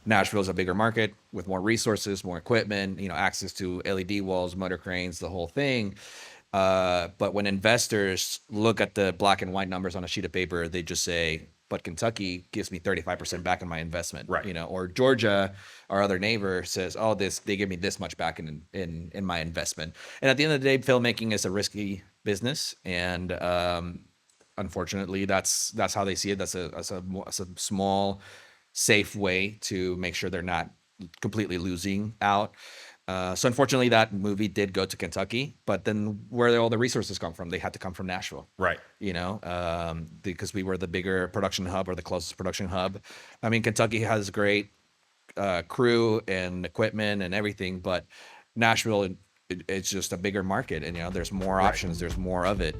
Nashville is a bigger market with more resources, more equipment, access to LED walls, motor cranes, the whole thing. But when investors look at the black and white numbers on a sheet of paper, they just say, but Kentucky gives me 35% back in my investment, Right. Or Georgia, our other neighbor, says, oh, they give me this much back in my investment. And at the end of the day, filmmaking is a risky business. And unfortunately, that's how they see it. That's a small, safe way to make sure they're not completely losing out. So unfortunately, that movie did go to Kentucky, but then where did all the resources come from? They had to come from Nashville, Right. Because we were the bigger production hub or the closest production hub. I mean, Kentucky has great crew and equipment and everything, but Nashville, it's just a bigger market, and there's more options, there's more of it.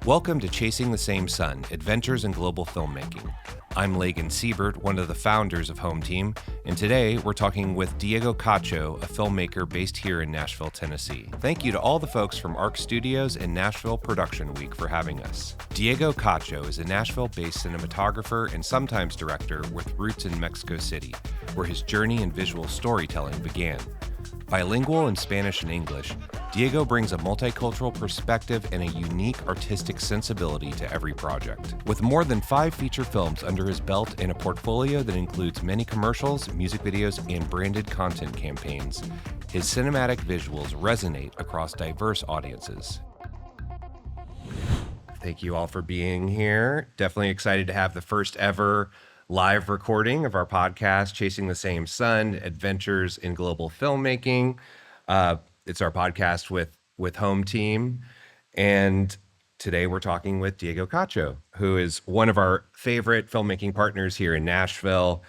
Welcome to Chasing the Same Sun, Adventures in Global Filmmaking. I'm Lagan Sebert, one of the founders of Hometeam, and today we're talking with Diego Cacho, a filmmaker based here in Nashville, Tennessee. Thank you to all the folks from ARC Studios and Nashville Production Week for having us. Diego Cacho is a Nashville-based cinematographer and sometimes director with roots in Mexico City, where his journey in visual storytelling began. Bilingual in Spanish and English, Diego brings a multicultural perspective and a unique artistic sensibility to every project. With more than 5 feature films under his belt and a portfolio that includes many commercials, music videos, and branded content campaigns, his cinematic visuals resonate across diverse audiences. Thank you all for being here. Definitely excited to have the first ever live recording of our podcast, Chasing the Same Sun, Adventures in Global Filmmaking. It's our podcast with Hometeam. And today we're talking with Diego Cacho, who is one of our favorite filmmaking partners here in Nashville.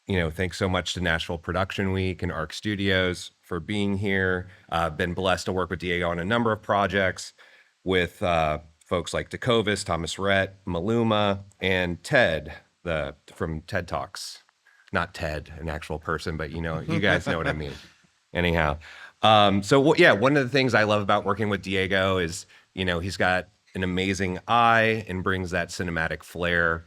Thanks so much to Nashville Production Week and ARC Studios for being here. Been blessed to work with Diego on a number of projects with folks like Tecovas, Thomas Rhett, Maluma, and Ted, from TED Talks. Not Ted, an actual person, but you guys know what I mean. Anyhow, one of the things I love about working with Diego is, he's got an amazing eye and brings that cinematic flair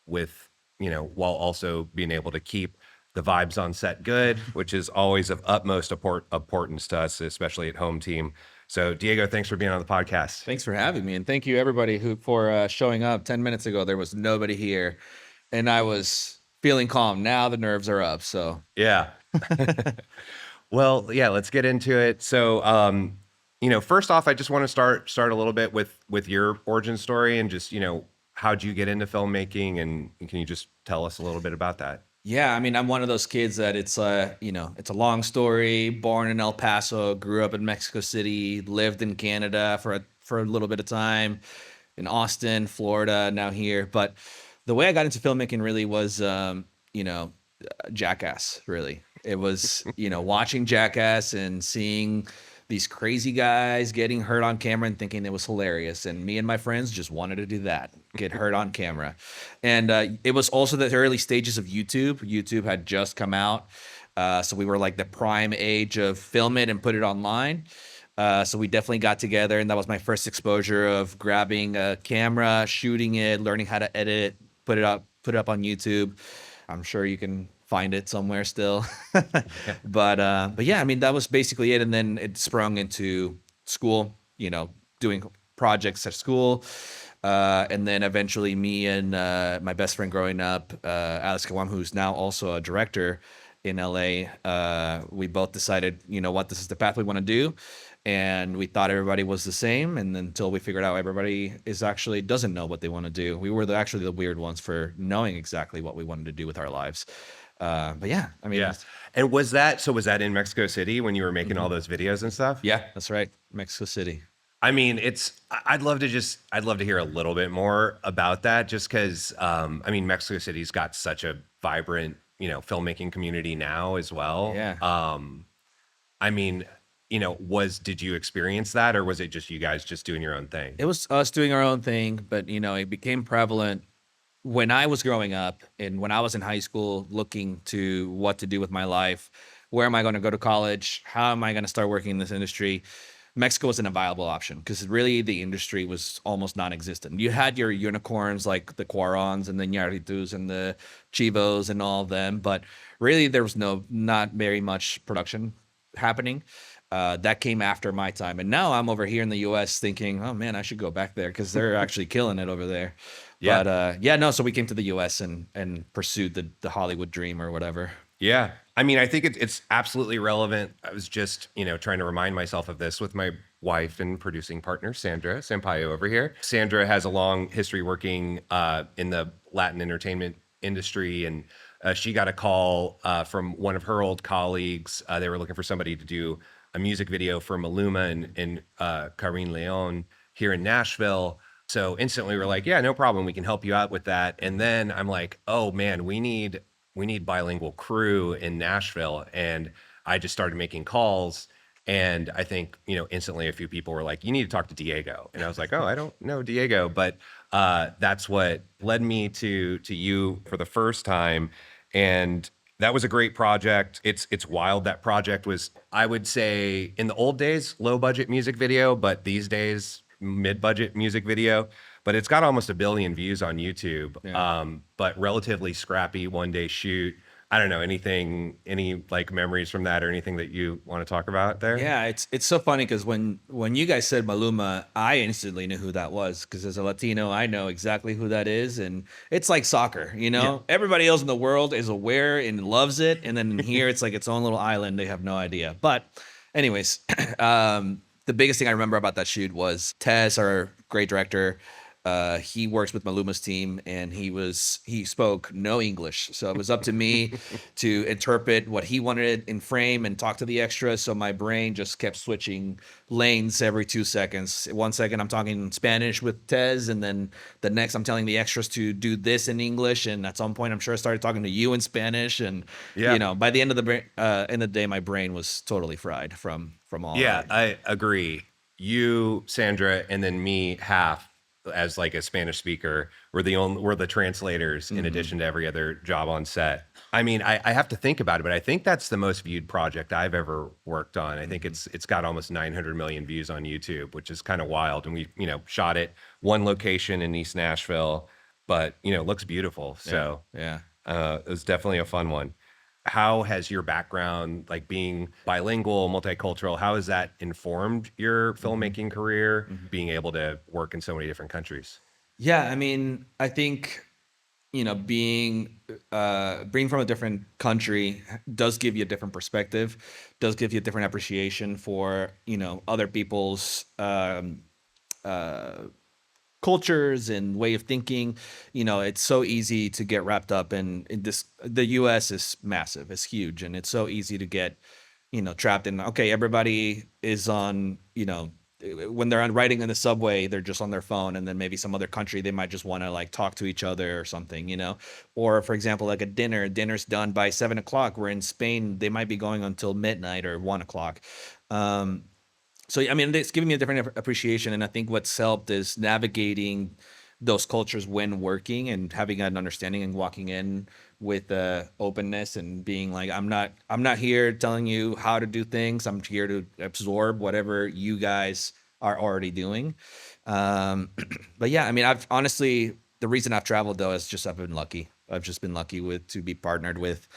with, while also being able to keep the vibes on set good, which is always of utmost importance to us, especially at Hometeam. So Diego, thanks for being on the podcast. Thanks for having me. And thank you everybody for showing up. 10 minutes ago, there was nobody here and I was feeling calm. Now the nerves are up. So yeah. Well, yeah, let's get into it. So, first off, I just want to start a little bit with your origin story and just, how'd you get into filmmaking, and can you just tell us a little bit about that? Yeah, I mean, I'm one of those kids that it's a long story. Born in El Paso, grew up in Mexico City, lived in Canada for a little bit of time, in Austin, Florida, now here. But the way I got into filmmaking really was, Jackass. Really, it was watching Jackass and seeing these crazy guys getting hurt on camera and thinking it was hilarious. And me and my friends just wanted to do that, get hurt on camera. And it was also the early stages of YouTube. YouTube had just come out. So we were like the prime age of film it and put it online. So we definitely got together, and that was my first exposure of grabbing a camera, shooting it, learning how to edit, put it up on YouTube. I'm sure you can find it somewhere still. But yeah, I mean, that was basically it. And then it sprung into school, doing projects at school. And then eventually me and my best friend growing up, Alex Kawam, who's now also a director in LA, we both decided, this is the path we want to do. And we thought everybody was the same. And until we figured out everybody doesn't know what they want to do. We were actually the weird ones for knowing exactly what we wanted to do with our lives. But yeah, I mean, yeah. And was that in Mexico City when you were making all those videos and stuff? Yeah, that's right. Mexico City. I mean, I'd love to hear a little bit more about that, just because, Mexico City's got such a vibrant, filmmaking community now as well. Yeah. Did you experience that, or was it just you guys just doing your own thing? It was us doing our own thing, but it became prevalent when I was growing up and when I was in high school, looking to what to do with my life. Where am I going to go to college? How am I going to start working in this industry? Mexico wasn't a viable option because really the industry was almost non-existent. You had your unicorns like the Cuarons and the Ñarritus and the Chivos and all of them, but really there was not very much production happening. That came after my time, and now I'm over here in the U.S. thinking, oh man, I should go back there because they're actually killing it over there. Yeah. But yeah, no. So we came to the U.S. and pursued the Hollywood dream or whatever. Yeah. I mean, I think it's absolutely relevant. I was just, trying to remind myself of this with my wife and producing partner, Sandra Sampaio over here. Sandra has a long history working in the Latin entertainment industry. And she got a call from one of her old colleagues. They were looking for somebody to do a music video for Maluma and Karin Leon here in Nashville. So instantly we're like, yeah, no problem. We can help you out with that. And then I'm like, oh man, we need bilingual crew in Nashville. And I just started making calls. And I think, instantly a few people were like, you need to talk to Diego. And I was like, oh, I don't know Diego. But that's what led me to you for the first time. And that was a great project. It's wild. That project was, I would say, in the old days, low budget music video, but these days, mid-budget music video. But it's got almost 1 billion views on YouTube. Yeah. But relatively scrappy one-day shoot. I don't know, any like memories from that or anything that you want to talk about there? Yeah, it's so funny because when you guys said Maluma, I instantly knew who that was because as a Latino, I know exactly who that is, and it's like soccer, Yeah. Everybody else in the world is aware and loves it, and then here it's like its own little island. They have no idea. But, anyways, the biggest thing I remember about that shoot was Tess, our great director. He works with Maluma's team, and he spoke no English, so it was up to me to interpret what he wanted in frame and talk to the extras. So my brain just kept switching lanes every 2 seconds. 1 second I'm talking Spanish with Tez, and then the next I'm telling the extras to do this in English. And at some point, I'm sure I started talking to you in Spanish. And Yeah. by the end of the day, my brain was totally fried from all Yeah, that. I agree. You, Sandra, and then me, half as like a Spanish speaker, we're the translators in addition to every other job on set. I mean, I have to think about it, but I think that's the most viewed project I've ever worked on. I think it's got almost 900 million views on YouTube, which is kind of wild. And we, shot it one location in East Nashville, but it looks beautiful. So Yeah. it was definitely a fun one. How has your background, like being bilingual, multicultural, how has that informed your filmmaking career, being able to work in so many different countries? Yeah, I mean, I think being from a different country does give you a different perspective, does give you a different appreciation for other people's cultures and way of thinking. It's so easy to get wrapped up in this. The US is massive, it's huge, and it's so easy to get trapped in, okay, everybody is on, when they're on riding in the subway, they're just on their phone, and then maybe some other country they might just want to like talk to each other or something, or for example, like dinner's done by 7 o'clock. We're in Spain, they might be going until midnight or 1 o'clock. So, I mean, it's giving me a different appreciation. And I think what's helped is navigating those cultures when working and having an understanding and walking in with openness and being like, I'm not here telling you how to do things. I'm here to absorb whatever you guys are already doing. But yeah, I mean, the reason I've traveled though is just I've been lucky. I've just been lucky to be partnered with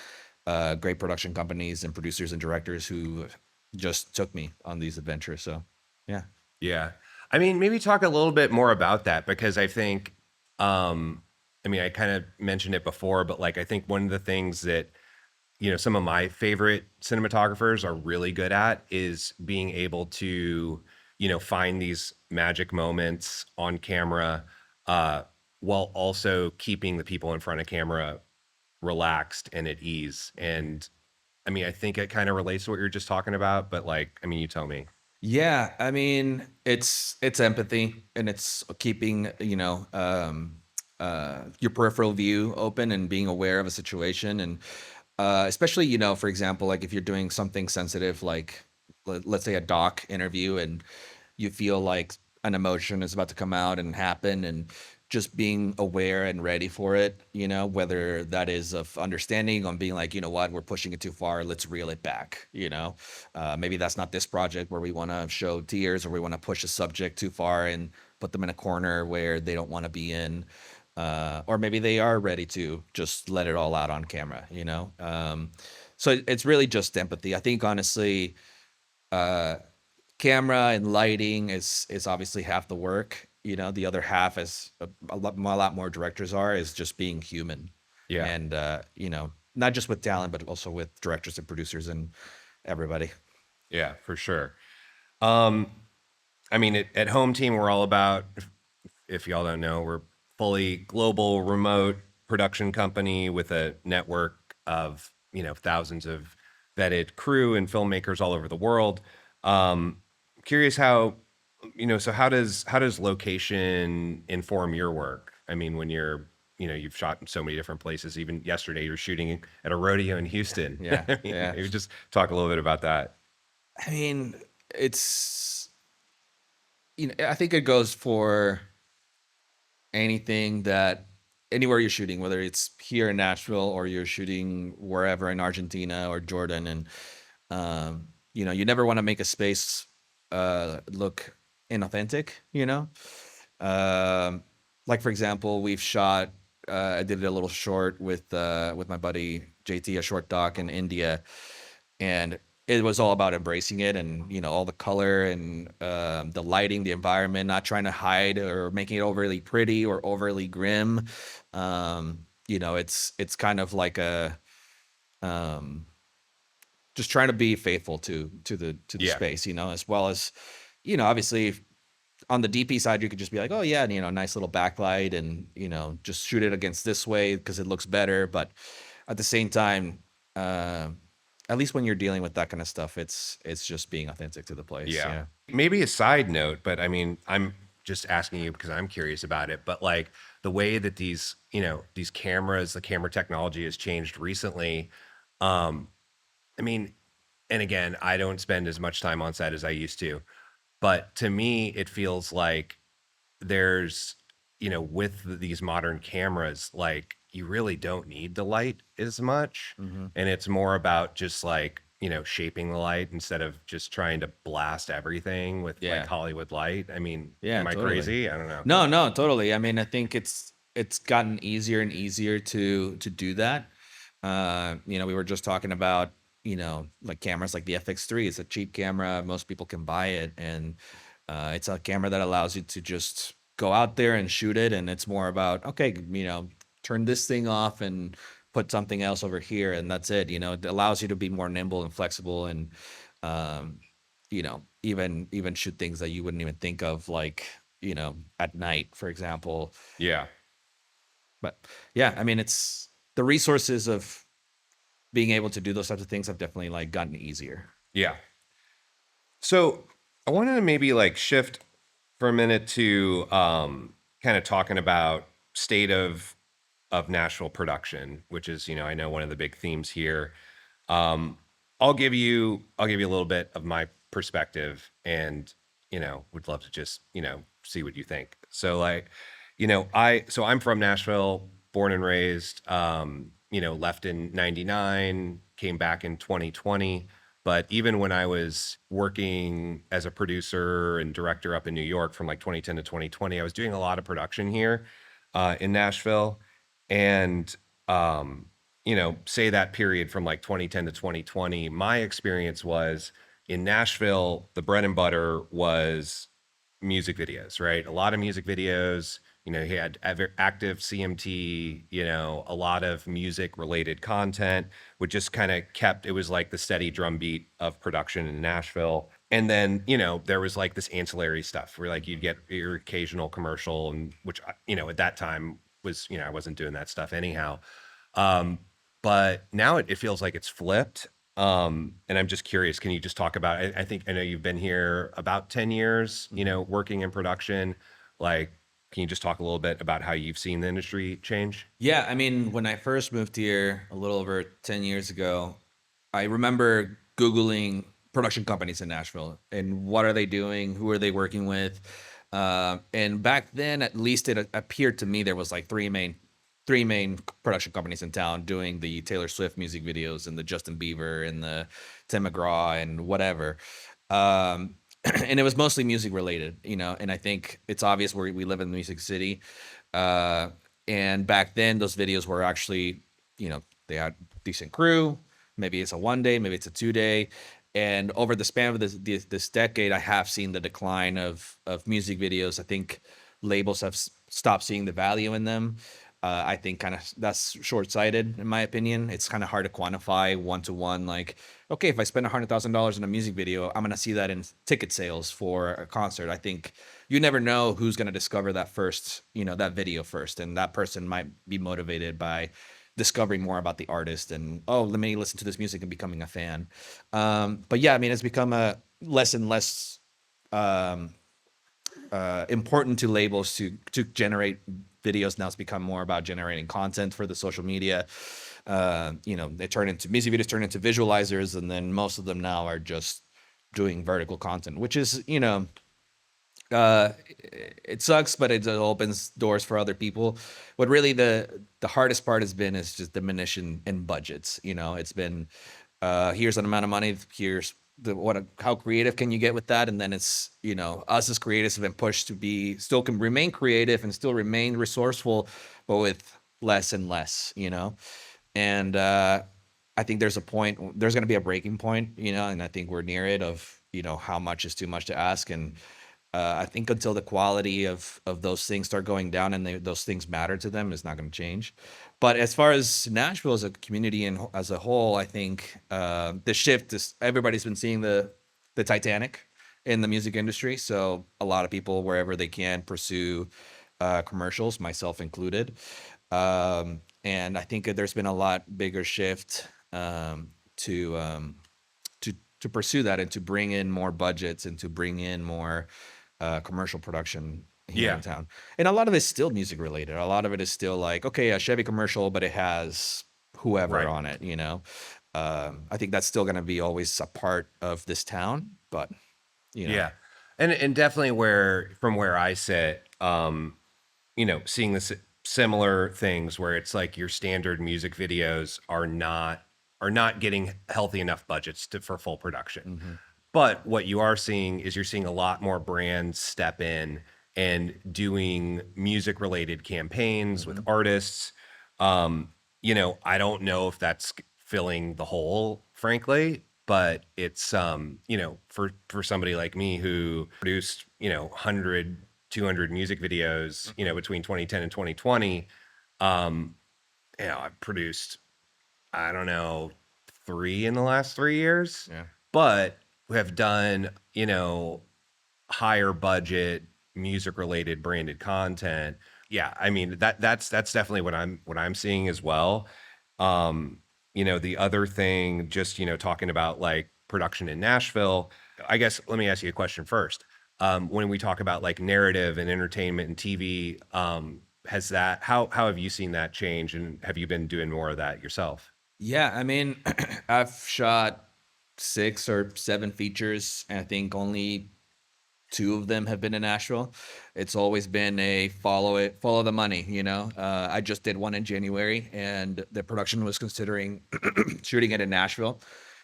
great production companies and producers and directors who just took me on these adventures. So, yeah. Yeah. I mean, maybe talk a little bit more about that because I think, I mean, I kind of mentioned it before, but like, I think one of the things that, some of my favorite cinematographers are really good at is being able to, find these magic moments on camera, while also keeping the people in front of camera relaxed and at ease. And I mean, I think it kind of relates to what you're just talking about, but like, I mean, you tell me. Yeah, I mean, it's empathy, and it's keeping, your peripheral view open and being aware of a situation. And especially, for example, like if you're doing something sensitive, like let's say a doc interview, and you feel like an emotion is about to come out and happen, and just being aware and ready for it, whether that is of understanding on being like, you know what, we're pushing it too far, let's reel it back. Maybe that's not this project where we want to show tears, or we want to push a subject too far and put them in a corner where they don't want to be in. Or maybe they are ready to just let it all out on camera. So it's really just empathy. I think honestly, camera and lighting is obviously half the work. The other half, is a lot more directors is just being human. Yeah. And not just with talent, but also with directors and producers and everybody. Yeah, for sure. I mean, at Home Team, we're all about, if y'all don't know, we're fully global remote production company with a network of, thousands of vetted crew and filmmakers all over the world. Curious how, so how does location inform your work? I mean, when you've shot in so many different places. Even yesterday, you're shooting at a rodeo in Houston. Yeah, I mean, yeah. maybe just talk a little bit about that. I mean, I think it goes for anything that anywhere you're shooting, whether it's here in Nashville or you're shooting wherever in Argentina or Jordan. And you never want to make a space look inauthentic. um, like for example, we've shot, I did a little short with my buddy JT, a short doc in India, and it was all about embracing it, and all the color and the lighting, the environment, not trying to hide or making it overly pretty or overly grim. It's kind of like a um, just trying to be faithful to the Yeah. space, as well as obviously on the DP side, you could just be like, oh yeah, nice little backlight, and just shoot it against this way because it looks better. But at the same time, uh, at least when you're dealing with that kind of stuff, it's just being authentic to the place. Yeah. Yeah. Maybe a side note, but I mean, I'm just asking you because I'm curious about it. But like the way that these cameras, the camera technology has changed recently. I mean, and again, I don't spend as much time on set as I used to, but to me, it feels like there's, with these modern cameras, like you really don't need the light as much. Hmm. And it's more about just like, shaping the light instead of just trying to blast everything with like Yeah. Hollywood light. I mean, Yeah. am I Totally. crazy? I don't know. No, no, totally. I mean, I think it's gotten easier and easier to do that. We were just talking about, like cameras like the FX3. It's a cheap camera. Most people can buy it, and it's a camera that allows you to just go out there and shoot it. And it's more about, okay, turn this thing off and put something else over here, and that's it. It allows you to be more nimble and flexible, and um, even shoot things that you wouldn't even think of, like at night, for example. Yeah. But yeah, I mean, it's the resources of being able to do those types of things have definitely like gotten easier. Yeah. So I wanted to maybe like shift for a minute to kind of talking about state of Nashville production, which is, I know one of the big themes here. Um, I'll give you a little bit of my perspective, and would love to just see what you think. So like, I'm from Nashville, born and raised. Left in '99, came back in 2020. But even when I was working as a producer and director up in New York from like 2010 to 2020, I was doing a lot of production here in Nashville. And say that period from like 2010 to 2020, my experience was in Nashville, the bread and butter was music videos, right? A lot of music videos. He had active CMT, a lot of music related content, which just kind of kept, it was like the steady drumbeat of production in Nashville. And then, there was like this ancillary stuff where like you'd get your occasional commercial, and which, at that time was, I wasn't doing that stuff anyhow. Um, but now it feels like it's flipped. And I'm just curious, can you just talk about, I think, I know you've been here about 10 years, working in production. Like, can you just talk a little bit about how you've seen the industry change? Yeah, I mean, when I first moved here a little over 10 years ago, I remember Googling production companies in Nashville and what are they doing? Who are they working with? And back then, at least it appeared to me there was like three main production companies in town doing the Taylor Swift music videos and the Justin Bieber and the Tim McGraw and whatever. Um, and it was mostly music related, and I think it's obvious we live in the music city. Uh, and back then, those videos were actually, they had decent crew. Maybe it's a 1 day, maybe it's a 2 day. And over the span of this decade, I have seen the decline of music videos. I think labels have stopped seeing the value in them. I think kind of that's short-sighted in my opinion. It's kind of hard to quantify one to one. Like, okay, if I spend $100,000 in a music video, I'm gonna see that in ticket sales for a concert. I think you never know who's gonna discover that first, that video first, and that person might be motivated by discovering more about the artist and, oh, let me listen to this music and becoming a fan. But yeah, I mean, it's become a less and less um, important to labels to generate videos. Now it's become more about generating content for the social media. They turn into music videos, turn into visualizers, and then most of them now are just doing vertical content, which is, uh, it sucks, but it opens doors for other people. What really the hardest part has been is just diminishing in budgets. It's been, here's an amount of money, here's how creative can you get with that, and then it's, us as creatives have been pushed to be still can remain creative and still remain resourceful, but with less and less. And I think there's going to be a breaking point, and I think we're near it of, how much is too much to ask. And I think until the quality of those things start going down and those things matter to them, it's not going to change. But as far as Nashville as a community and as a whole, I think the shift is everybody's been seeing the Titanic in the music industry. So a lot of people, wherever they can, pursue commercials, myself included. And I think there's been a lot bigger shift to pursue that and to bring in more budgets and to bring in more commercial production here in Yeah. town. And a lot of it's still music related. A lot of it is still like, okay, a Chevy commercial, but it has whoever Right. on it, I think that's still going to be always a part of this town, but you know, Yeah. And definitely from where I sit, seeing this similar things where it's like your standard music videos are not getting healthy enough budgets for full production. mhm, But what you are seeing is you're seeing a lot more brands step in and doing music related campaigns with mhm, artists. I don't know if that's filling the hole, frankly, but it's for somebody like me who produced, 100, 200 music videos, mhm, between 2010 and 2020. um, I've produced, I don't know, 3 in the last 3 years, yeah, but we have done, higher budget music related branded content. Yeah, I mean that's definitely what I'm seeing as well. The other thing, just talking about like production in Nashville, I guess let me ask you a question first. When we talk about like narrative and entertainment and TV, has that how have you seen that change, and have you been doing more of that yourself? yeah. I mean, I've shot 6 or 7 features, and I think only 2 of them have been in Nashville. It's always been a follow the money. I just did one in January, and the production was considering shooting it in Nashville.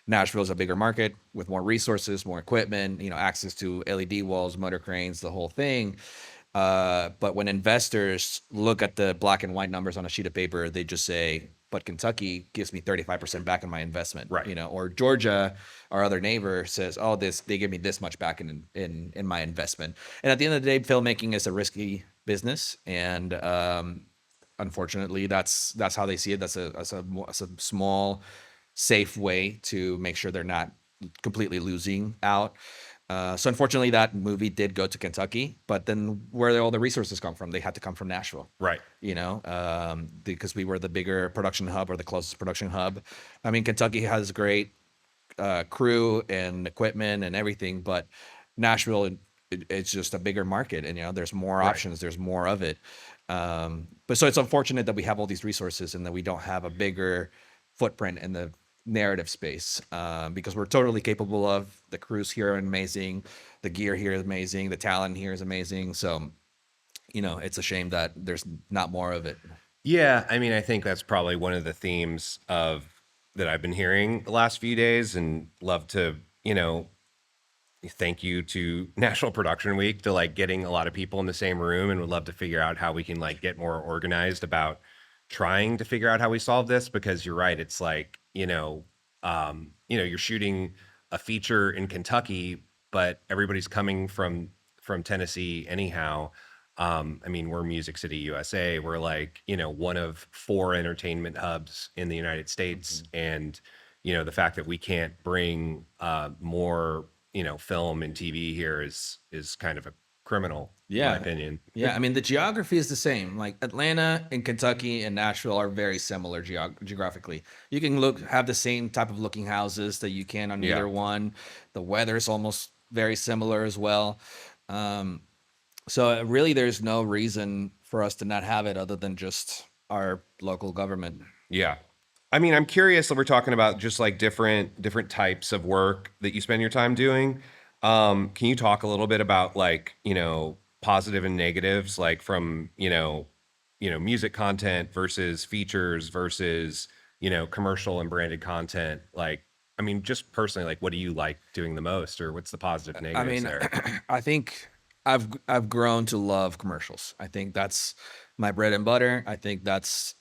Nashville is a bigger market with more resources, more equipment, access to LED walls, motor cranes, the whole thing. But when investors look at the black and white numbers on a sheet of paper, they just say, but Kentucky gives me 35% back in my investment, Right. or Georgia, our other neighbor, says, oh, they give me this much back in my investment. And at the end of the day, filmmaking is a risky business. And unfortunately, that's how they see it. That's a small, safe way to make sure they're not completely losing out. So unfortunately, that movie did go to Kentucky, but then where did all the resources come from? They had to come from Nashville, Right. because we were the bigger production hub or the closest production hub. I mean, Kentucky has great crew and equipment and everything, but Nashville, it's just a bigger market, and there's more Right. options, there's more of it. But so it's unfortunate that we have all these resources and that we don't have a bigger footprint in the narrative space, because we're totally capable of. The crews here are amazing, the gear here is amazing, the talent here is amazing. So, it's a shame that there's not more of it. Yeah, I mean, I think that's probably one of the themes of that I've been hearing the last few days, and love to, thank you to National Production Week to like getting a lot of people in the same room, and would love to figure out how we can like get more organized about trying to figure out how we solve this, because you're right. It's like, you're shooting a feature in Kentucky, but everybody's coming from Tennessee anyhow. I mean, we're Music City, USA. We're like, one of 4 entertainment hubs in the United States. Mhm. And, the fact that we can't bring more, film and TV here is kind of a criminal, in my Yeah. opinion. Yeah. I mean, the geography is the same. Like Atlanta and Kentucky and Nashville are very similar geographically. You can have the same type of looking houses that you can on Yeah. either one. The weather is almost very similar as well. Um, so really, there's no reason for us to not have it other than just our local government. Yeah. I mean, I'm curious that we're talking about just like different types of work that you spend your time doing. Can you talk a little bit about like, positive and negatives, like from, music content versus features versus, commercial and branded content? Like, I mean, just personally, like what do you like doing the most, or what's the positive I negatives mean, there? I think I've grown to love commercials. I think that's my bread and butter. I think that's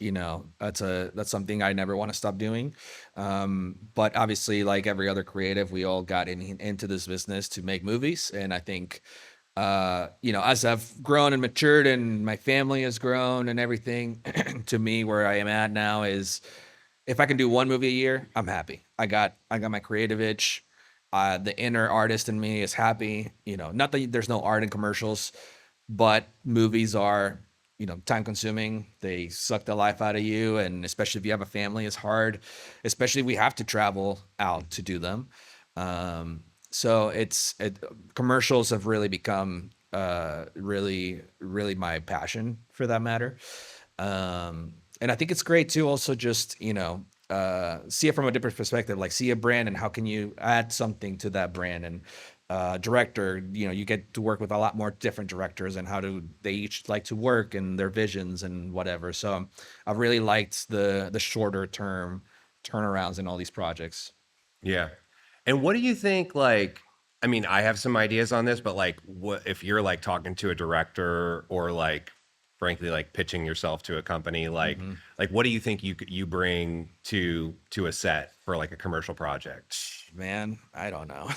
something I never want to stop doing. But obviously, like every other creative, we all got into this business to make movies, and I think as I've grown and matured, and my family has grown and everything, to me, where I am at now is if I can do one movie a year, I'm happy. I got my creative itch. The inner artist in me is happy. Not that there's no art in commercials, but movies are, time consuming. They suck the life out of you, and especially if you have a family, it's hard. Especially we have to travel out to do them. So commercials have really become really really my passion for that matter. And I think it's great to also just see it from a different perspective, like see a brand and how can you add something to that brand. And director, you get to work with a lot more different directors and how do they each like to work and their visions and whatever. So I've really liked the shorter term turnarounds in all these projects. Yeah. And what do you think, like, I mean, I have some ideas on this, but like what if you're like talking to a director, or like frankly like pitching yourself to a company, Mhm. like what do you think you bring to a set for like a commercial project? Man, I don't know.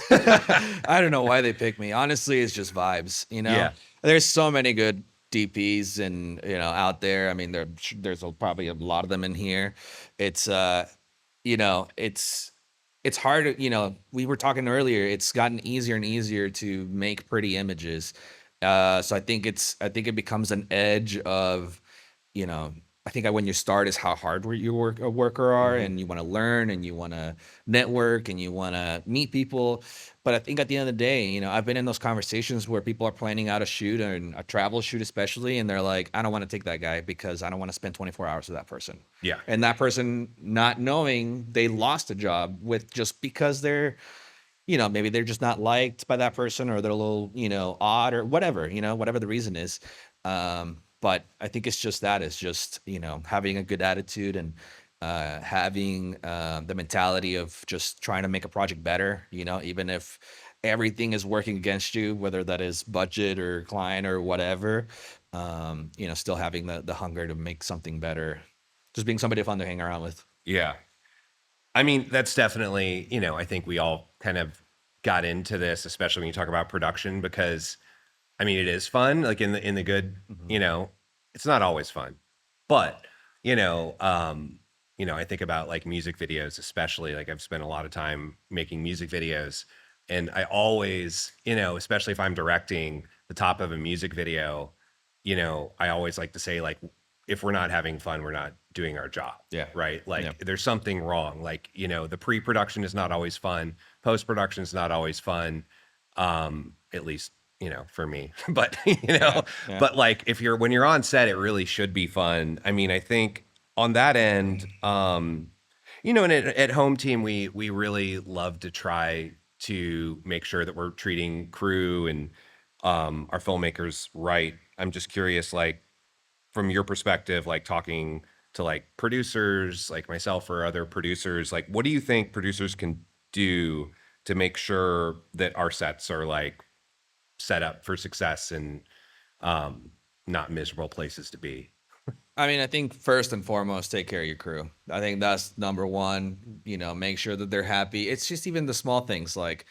I don't know why they pick me. Honestly, it's just vibes. Yeah. There's so many good DPs and out there. I mean, there's probably a lot of them in here. It's you know, it's hard. We were talking earlier. It's gotten easier and easier to make pretty images. So I think it becomes an edge of, you know, I think when you start is how hard a worker are, Hmm. and you want to learn and you want to network and you want to meet people. But I think at the end of the day, I've been in those conversations where people are planning out a shoot and a travel shoot, especially, and they're like, I don't want to take that guy because I don't want to spend 24 hours with that person. Yeah. And that person not knowing they lost a job with just because maybe they're just not liked by that person, or they're a little, odd or whatever, whatever the reason is. But I think it's just, having a good attitude and having the mentality of just trying to make a project better, even if everything is working against you, whether that is budget or client or whatever, still having the hunger to make something better, just being somebody fun to hang around with. Yeah. I mean, that's definitely, I think we all kind of got into this, especially when you talk about production, because I mean, it is fun, like in the good, Mhm. it's not always fun. But, you know, um, I think about like music videos, especially like I've spent a lot of time making music videos, and I always, especially if I'm directing the top of a music video, I always like to say like if we're not having fun, we're not doing our job, Yeah. right? Yeah. Like there's something wrong. Like, the pre-production is not always fun, post-production is not always fun. At least for me. But Yeah. Yeah. but like if you're when you're on set, it really should be fun. I mean, I think on that end, And at Home Team, we really love to try to make sure that we're treating crew and our filmmakers right. I'm just curious, like from your perspective, like talking to like producers, like myself or other producers, like what do you think producers can do to make sure that our sets are like set up for success and not miserable places to be? I mean, I think first and foremost, take care of your crew. I think that's number one. Make sure that they're happy. It's just even the small things like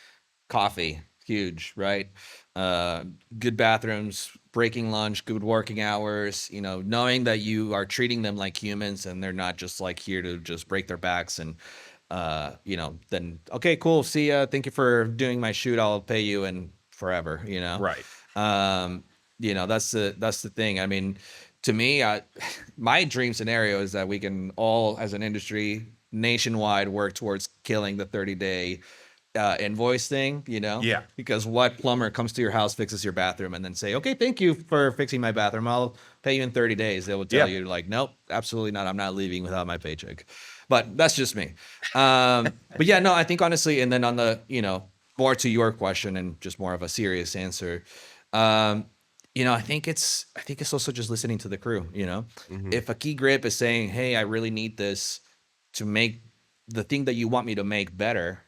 coffee, huge, right? Uh, Good bathrooms, breaking lunch, good working hours. Knowing that you are treating them like humans and they're not just like here to just break their backs and then okay, cool, see ya. Thank you for doing my shoot. I'll pay you in forever. Right. Um, that's the thing. I mean, to me, my dream scenario is that we can all, as an industry, nationwide, work towards killing the 30-day invoice thing. Yeah. Because what plumber comes to your house, fixes your bathroom, and then say, "Okay, thank you for fixing my bathroom. I'll pay you in 30 days." They will tell Yeah. you like, "Nope, absolutely not. I'm not leaving without my paycheck." But that's just me. But yeah, no, I think honestly, and then on the more to your question and just more of a serious answer. Um, I think it's also just listening to the crew. Hmm. If a key grip is saying, "Hey, I really need this to make the thing that you want me to make better,"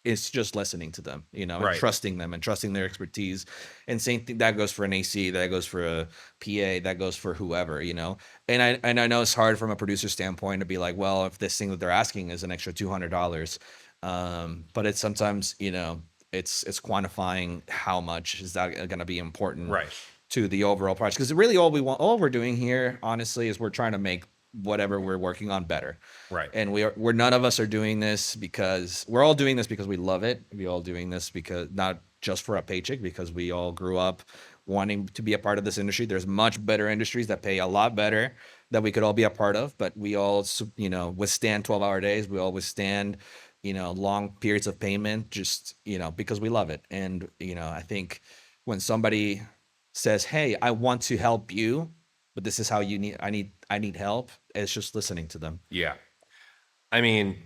it's just listening to them, and Right. trusting them and trusting their expertise. And same thing that goes for an AC, that goes for a PA, that goes for whoever. And I know it's hard from a producer standpoint to be like, well, if this thing that they're asking is an extra $200, but it's sometimes it's quantifying how much is that going to be important Right. to the overall project, because really all we're doing here honestly is we're trying to make whatever we're working on better. Right. And we're none of us are doing this because we're all doing this because we love it. We all doing this because not just for a paycheck, because we all grew up wanting to be a part of this industry. There's much better industries that pay a lot better that we could all be a part of, but we all withstand 12-hour days. We all withstand long periods of payment just because we love it. And I think when somebody says, "Hey, I want to help you, but this is how you need I need help," it's just listening to them. Yeah. I mean,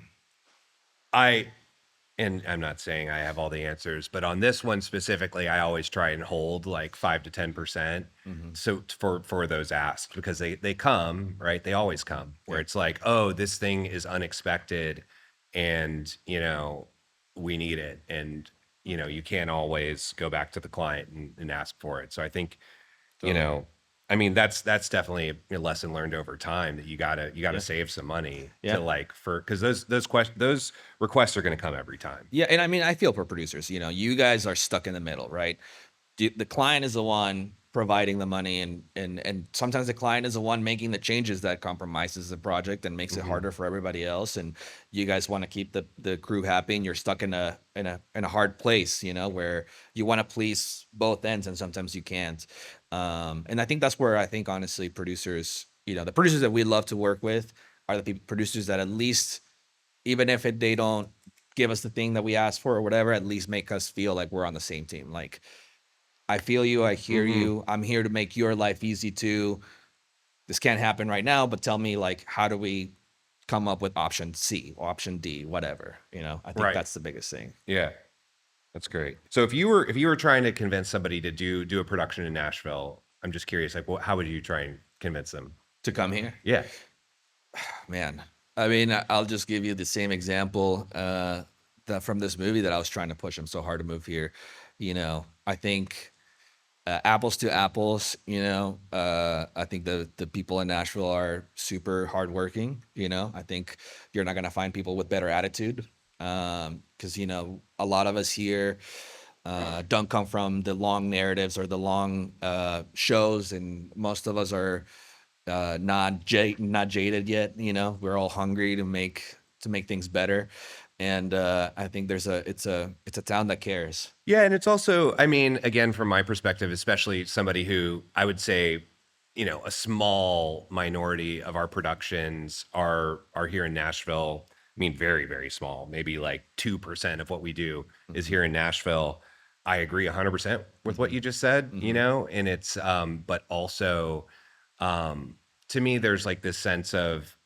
I and I'm not saying I have all the answers, but on this one specifically, I always try and hold like 5 to 10%. Hmm. So for those asks, because they come, right? They always come where Yeah. it's like, oh, this thing is unexpected and we need it. And you can't always go back to the client and ask for it. So I think, you Totally. know, I mean, that's definitely a lesson learned over time that you gotta Yeah. save some money to Yeah. like because those requests are gonna come every time. Yeah. And I mean, I feel for producers, you guys are stuck in the middle, right? The client is the one providing the money, and sometimes the client is the one making the changes that compromises the project and makes it Hmm. harder for everybody else. And you guys want to keep the crew happy, and you're stuck in a hard place, where you want to please both ends, and sometimes you can't. And I think that's where I think honestly producers, the producers that we love to work with are the producers that at least, even if they don't give us the thing that we asked for or whatever, at least make us feel like we're on the same team. Like, I feel you, I hear Hmm. you, I'm here to make your life easy too. This can't happen right now, but tell me, like, how do we come up with option C, option D, whatever? I think Right. that's the biggest thing. Yeah. That's great. So if you were trying to convince somebody to do a production in Nashville, I'm just curious, like, how would you try and convince them? To come here, Yeah. man. I mean, I'll just give you the same example that from this movie that I was trying to push him so hard to move here. I think apples to apples, I think the people in Nashville are super hardworking. I think you're not gonna find people with better attitude, because a lot of us here don't come from the long narratives or the long shows, and most of us are not jaded yet. We're all hungry to make things better, and I think it's a town that cares. Yeah, and it's also, I mean, again, from my perspective, especially somebody who I would say, a small minority of our productions are here in Nashville. I mean, very, very small, maybe like 2% of what we do is Hmm. here in Nashville. I agree 100% with what Hmm. you just said, Hmm. and it's, but also, um, to me, there's like this sense of,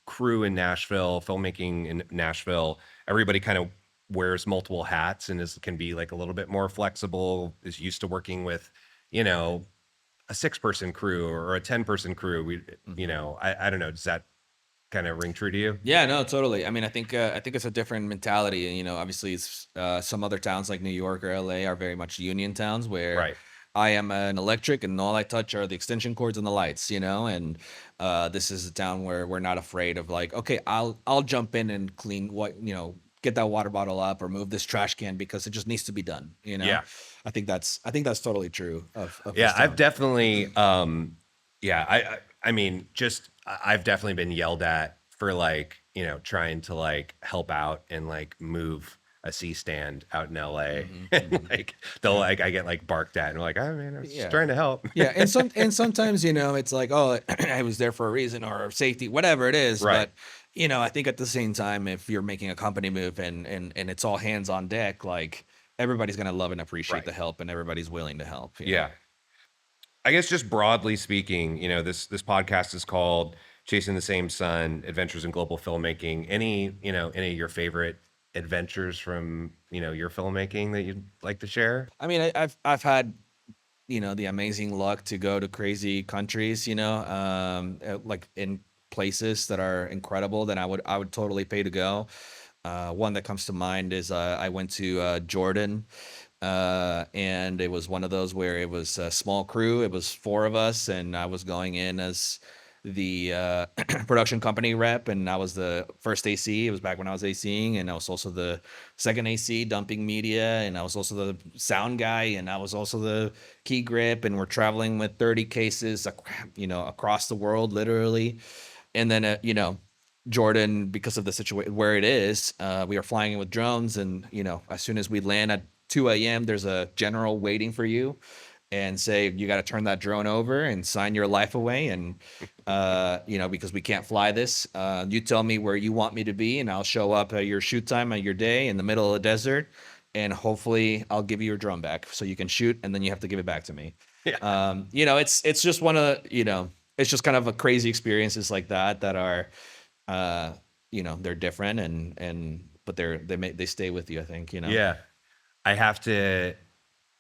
crew in Nashville, filmmaking in Nashville, everybody kind of wears multiple hats and can be like a little bit more flexible, is used to working with, you know, a 6-person crew or a 10-person crew. Mhm. I don't know. Does that kind of ring true to you? Yeah, no, totally. I mean, I think it's a different mentality. You know, obviously, it's some other towns like New York or LA are very much union towns where Right. I am an electric and all I touch are the extension cords and the lights. You know, and this is a town where we're not afraid of like, okay, I'll jump in and clean what get that water bottle up or move this trash can because it just needs to be done. You know, Yeah. I think that's totally true of Yeah. this I've town. definitely, yeah, I mean, I've definitely been yelled at for like, trying to like help out and like move a C stand out in LA. Hmm. And Hmm. like, they'll like, I get like barked at and like, oh man, I was just Yeah. trying to help. Yeah, and sometimes, it's like, "Oh, I was there for a reason," or safety, whatever it is, Right. but, I think at the same time, if you're making a company move and it's all hands on deck, like, everybody's gonna love and appreciate Right. the help, and everybody's willing to help, you know? Yeah. I guess just broadly speaking, this podcast is called Chasing the Same Sun: Adventures in Global Filmmaking. Any of your favorite adventures from, your filmmaking that you'd like to share? I mean, I've had, the amazing luck to go to crazy countries, like, in places that are incredible that I would totally pay to go. One that comes to mind is, I went to, Jordan. And it was one of those where it was a small crew. It was four of us, and I was going in as the production company rep, and I was the first AC. It was back when I was ACing, and I was also the second AC dumping media, and I was also the sound guy, and I was also the key grip. And we're traveling with 30 cases, across the world, literally. And then, Jordan, because of the situation where it is, we are flying in with drones, and as soon as we land at 2 a.m., there's a general waiting for you, and say you got to turn that drone over and sign your life away, and because we can't fly this. You tell me where you want me to be, and I'll show up at your shoot time at your day in the middle of the desert, and hopefully I'll give you your drone back so you can shoot, and then you have to give it back to me. Yeah. It's just one of it's just kind of a crazy experiences like that are uh they're different, and but they stay with you, I think. Yeah. I have to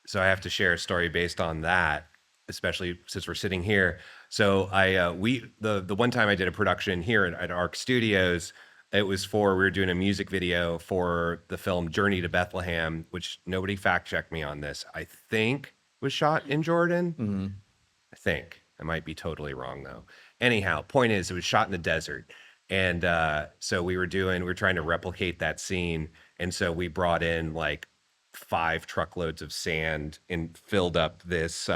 So I have to share a story based on that, especially since we're sitting here. So the one time I did a production here at Arc Studios, it was we were doing a music video for the film Journey to Bethlehem, which nobody fact checked me on this. I think was shot in Jordan. Hmm. I think. I might be totally wrong though. Anyhow, point is it was shot in the desert. And so we were trying to replicate that scene. And so we brought in like 5 truckloads of sand and filled up this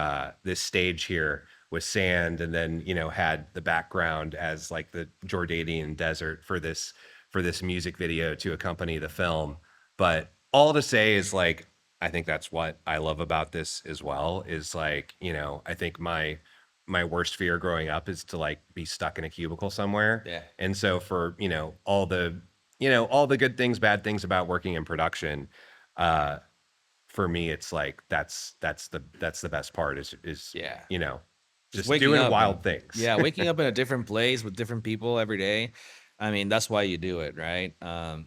stage here with sand, and then had the background as like the Jordanian desert for this music video to accompany the film. But all to say is like I think that's what I love about this as well, is like, I think my worst fear growing up is to like be stuck in a cubicle somewhere. Yeah. And so for, all the good things, bad things about working in production, uh for me it's like that's the best part is, Yeah. Just just waking doing up wild and things. yeah, waking up in a different place with different people every day. I mean, that's why you do it, right?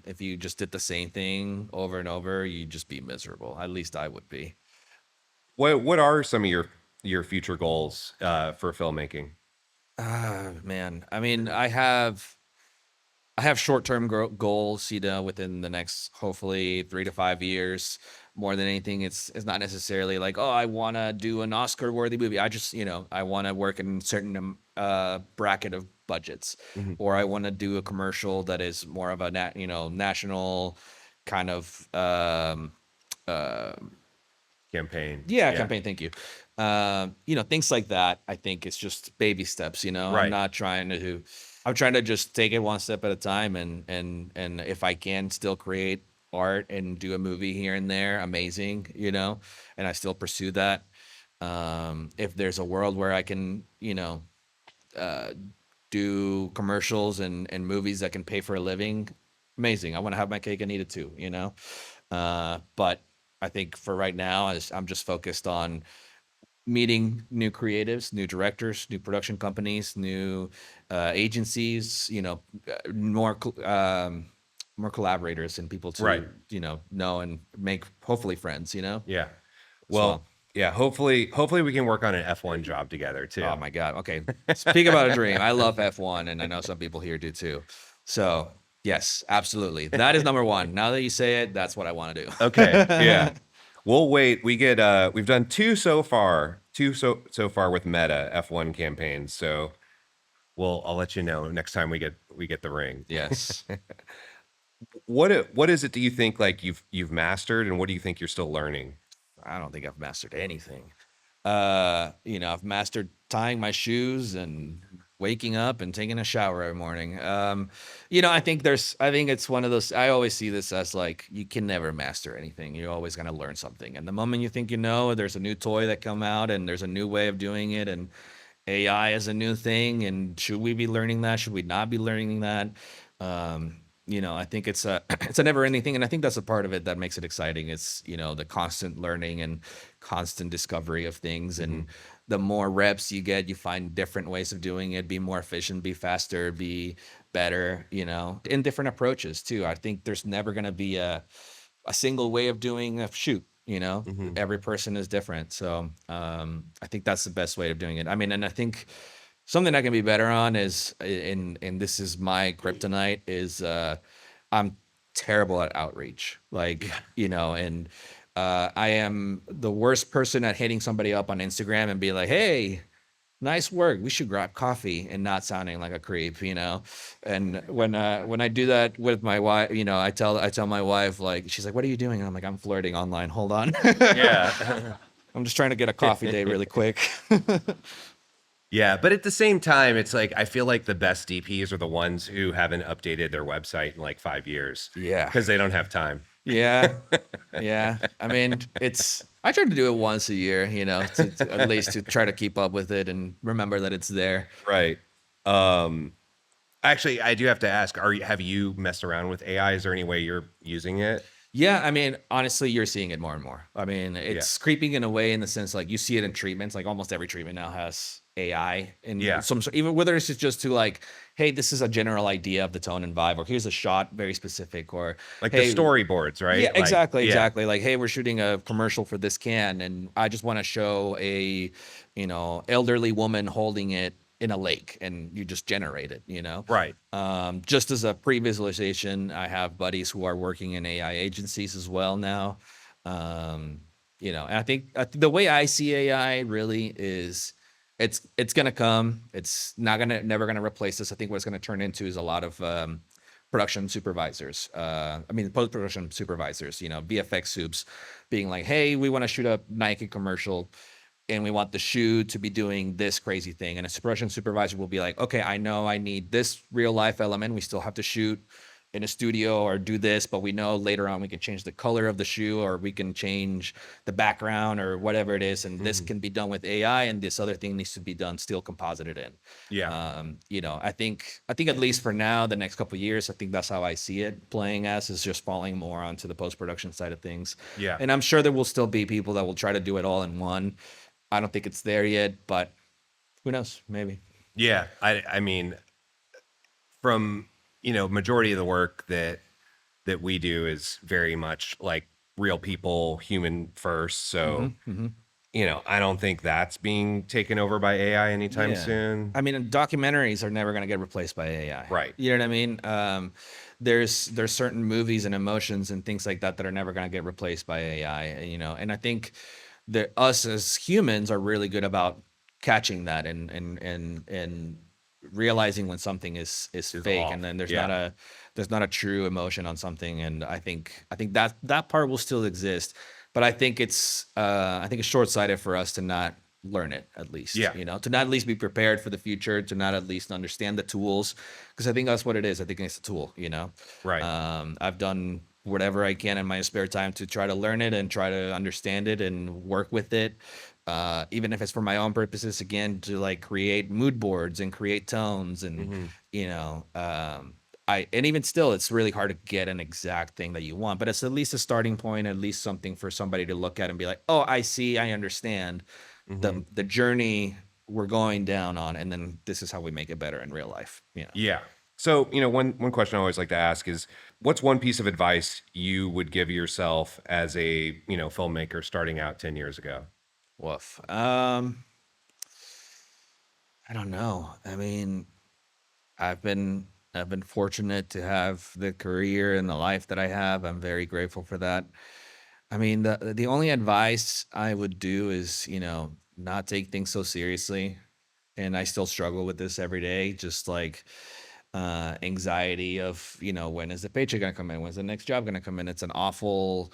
If you just did the same thing over and over, you'd just be miserable. At least I would be. What are some of your future goals for filmmaking? Ah, man. I mean, I have short-term goals, within the next hopefully 3 to 5 years. More than anything, it's not necessarily like, oh, I want to do an Oscar-worthy movie. I just, I want to work in certain bracket of budgets, Mhm. or I want to do a commercial that is more of a national kind of uh, Campaign. yeah, Yeah. campaign. Thank you. Things like that. I think it's just baby steps. Right. I'm trying to just take it one step at a time, and if I can still create art and do a movie here and there, amazing. And I still pursue that. If there's a world where I can, uh, do commercials and movies that can pay for a living, amazing. I want to have my cake and eat it too. But I think for right now, I'm just focused on meeting new creatives, new directors, new production companies, new agencies, more collaborators and people Right. to, know and make hopefully friends, Yeah. as well. Well, yeah, hopefully we can work on an F1 job together too. Oh my God. Okay. Speak about a dream. I love F1 and I know some people here do too. So yes, absolutely. That is number one. Now that you say it, that's what I want to Okay. Yeah. do. We'll wait. We've done two so far, so far with Meta F1 campaigns. So I'll let you know next time we get the ring. Yes. What is it do you think like you've mastered, and what do you think you're still learning? I don't think I've mastered anything. I've mastered tying my shoes and waking up and taking a shower every morning. I think it's one of those, I always see this as like, you can never master anything. You're always going to learn something. And the moment you think, there's a new toy that come out and there's a new way of doing it and AI is a new thing. And should we be learning that? Should we not be learning that? I think it's a it's a never ending thing, and I think that's a part of it that makes it exciting. It's the constant learning and constant discovery of things, and the more reps you get, you find different ways of doing it, be more efficient, be faster, be better. In different approaches too. I think there's never going to be a single way of doing a shoot. Hmm. Every person is different, so I think that's the best way of doing it. I mean, and I think something I can be better on is, and this is my kryptonite, is I'm terrible at outreach. Like, and I am the worst person at hitting somebody up on Instagram and be like, hey, nice work. We should grab coffee, and not sounding like a creep. And when I do that with my wife, I tell my wife, like, she's like, what are you doing? And I'm like, I'm flirting online. Hold on. Yeah. I'm just trying to get a coffee date really quick. Yeah, but at the same time, it's like I feel like the best DPs are the ones who haven't updated their website in like 5 years Yeah. because they don't have time. Yeah. Yeah. I mean, I try to do it once a year, to at least to try to keep up with it and remember that it's there. Right. Um, Actually, I do have to ask, have you messed around with AI? Is there any way you're using it? Yeah, I mean, honestly, you're seeing it more and more. I mean, Yeah. it's creeping in a way, in the sense like you see it in treatments. Like almost every treatment now has AI, Yeah. and even whether it's just to like, hey, this is a general idea of the tone and vibe, or here's a shot very specific, or Like the hey, storyboards, yeah, right? Like, exactly, yeah. exactly. Like, hey, we're shooting a commercial for this can, and I just want to show a, elderly woman holding it in a lake, and you just generate it. Right. Just as a pre-visualization, I have buddies who are working in AI agencies as well now. And I think the way I see AI really is, it's gonna come. It's never gonna replace us. I think what it's gonna turn into is a lot of production supervisors. I mean, post-production supervisors. VFX soups, being like, hey, we want to shoot a Nike commercial, and we want the shoe to be doing this crazy thing. And a production supervisor will be like, okay, I know I need this real life element. We still have to shoot in a studio or do this, but we know later on we can change the color of the shoe, or we can change the background or whatever it is. And this can be done with AI, and this other thing needs to be done still composited in. Yeah. I think at least for now, the next couple of years, I think that's how I see it playing as, is just falling more onto the post-production side of things. Yeah. And I'm sure there will still be people that will try to do it all in one. I don't think it's there yet, but who knows? Maybe. Yeah. I mean, from, majority of the work that we do is very much like real people, human first. So, Mm-hmm. I don't think that's being taken over by AI anytime Yeah. soon. I mean, documentaries are never going to get replaced by AI. Right. You know what I mean? There's certain movies and emotions and things like that that are never going to get replaced by AI. And I think that us as humans are really good about catching that, and realizing when something is fake, off. and then Yeah. there's not a true emotion on something. And I think that part will still exist, but I think it's short-sighted for us to not learn it, at least. Yeah. To not at least be prepared for the future, to not at least understand the tools, because I think that's what it is. I think it's a tool. Right. I've done whatever I can in my spare time to try to learn it and try to understand it and work with it. Even if it's for my own purposes, again, to like create mood boards and create tones, and and even still, it's really hard to get an exact thing that you want, but it's at least a starting point, at least something for somebody to look at and be like, oh, I see, I understand. the journey we're going down on, and then this is how we make it better in real life. Yeah. So, one question I always like to ask is, what's one piece of advice you would give yourself as a, filmmaker starting out 10 years ago? Woof. I don't know. I mean, I've been I've been fortunate to have the career and the life that I have. I'm very grateful for that. I mean, the only advice I would do is, not take things so seriously. And I still struggle with this every day, just like anxiety of, when is the paycheck gonna come in? When's the next job gonna come in? It's an awful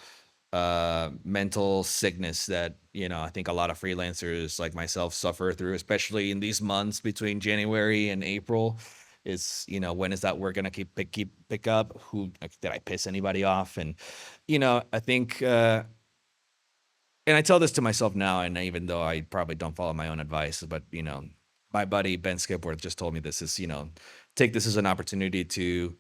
mental sickness that, I think a lot of freelancers like myself suffer through, especially in these months between January and April. Is, when is that work gonna pick up? Who did I piss anybody off? And, I think and I tell this to myself now, and even though I probably don't follow my own advice, but my buddy Ben Skipworth just told me this is, take this as an opportunity to,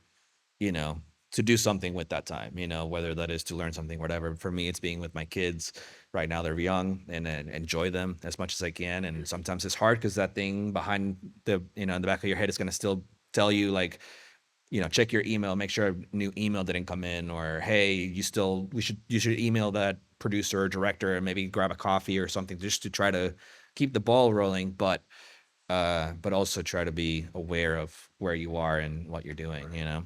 you know, to do something with that time, whether that is to learn something, whatever. For me, it's being with my kids. Right now, they're young, and enjoy them as much as I can. And sometimes it's hard because that thing behind the, in the back of your head is going to still tell you, like, check your email, make sure a new email didn't come in, or hey, you should email that producer or director and maybe grab a coffee or something just to try to keep the ball rolling, but also try to be aware of where you are and what you're doing.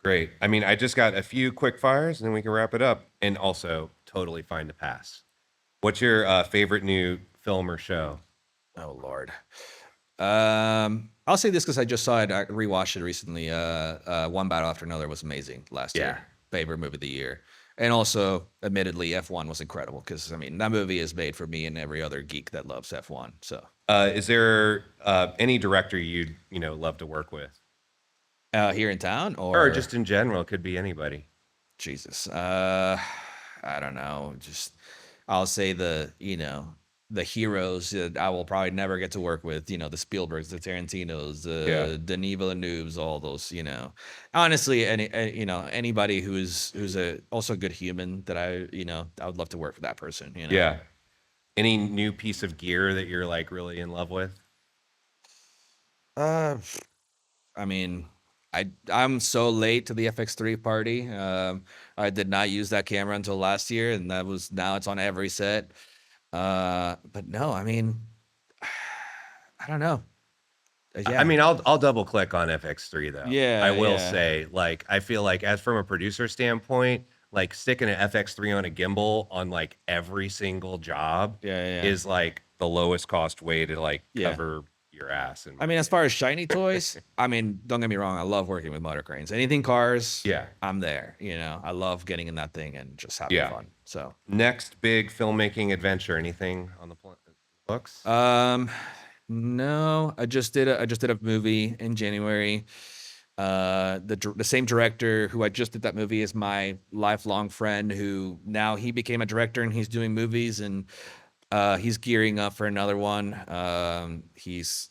Great. I mean, I just got a few quick fires and then we can wrap it up, and also totally fine to pass. What's your favorite new film or show? Oh Lord. I'll say this because I just saw it. I rewatched it recently. One Battle After Another was amazing last Yeah. year. Favorite movie of the year. And also, admittedly, F1 was incredible because, I mean, that movie is made for me and every other geek that loves F1. So, Is there any director you'd love to work with, here in town or just in general? Could be anybody. Jesus. I don't know. Just, I'll say the heroes that I will probably never get to work with, the Spielbergs, the Tarantinos, Yeah. the Denis Villeneuves, all those, honestly, anybody who's also a good human that I would love to work with that person. Yeah. Any new piece of gear that you're like really in love with? Uh, I mean, I'm so late to the FX3 party. I did not use that camera until last year, and now it's on every set. But no, I mean, I don't know. I mean, I'll double click on FX3 though. Yeah, I will yeah. say, like, I feel like as from a producer standpoint, like sticking an FX3 on a gimbal on like every single job Yeah. is like the lowest cost way to like Yeah. cover your ass. I mean, as far as shiny toys, I mean, don't get me wrong, I love working with motor cranes. Anything cars, Yeah. I'm there. I love getting in that thing and just having Yeah. fun. So, Next big filmmaking adventure, anything on the books? no, I just did a movie in January. The same director who I just did that movie is my lifelong friend, who now he became a director and he's doing movies, and he's gearing up for another one. He's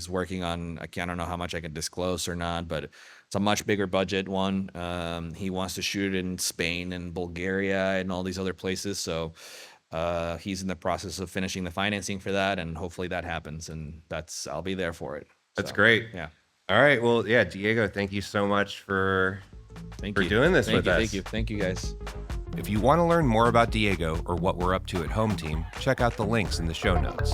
working on, I don't know how much I can disclose or not, but it's a much bigger budget one. He wants to shoot in Spain and Bulgaria and all these other places. So he's in the process of finishing the financing for that, and hopefully that happens, and I'll be there for it. That's So, great. Yeah. All right. Well, yeah, Diego, thank you so much for doing this with us. Thank you guys. If you want to learn more about Diego or what we're up to at Home Team, check out the links in the show notes.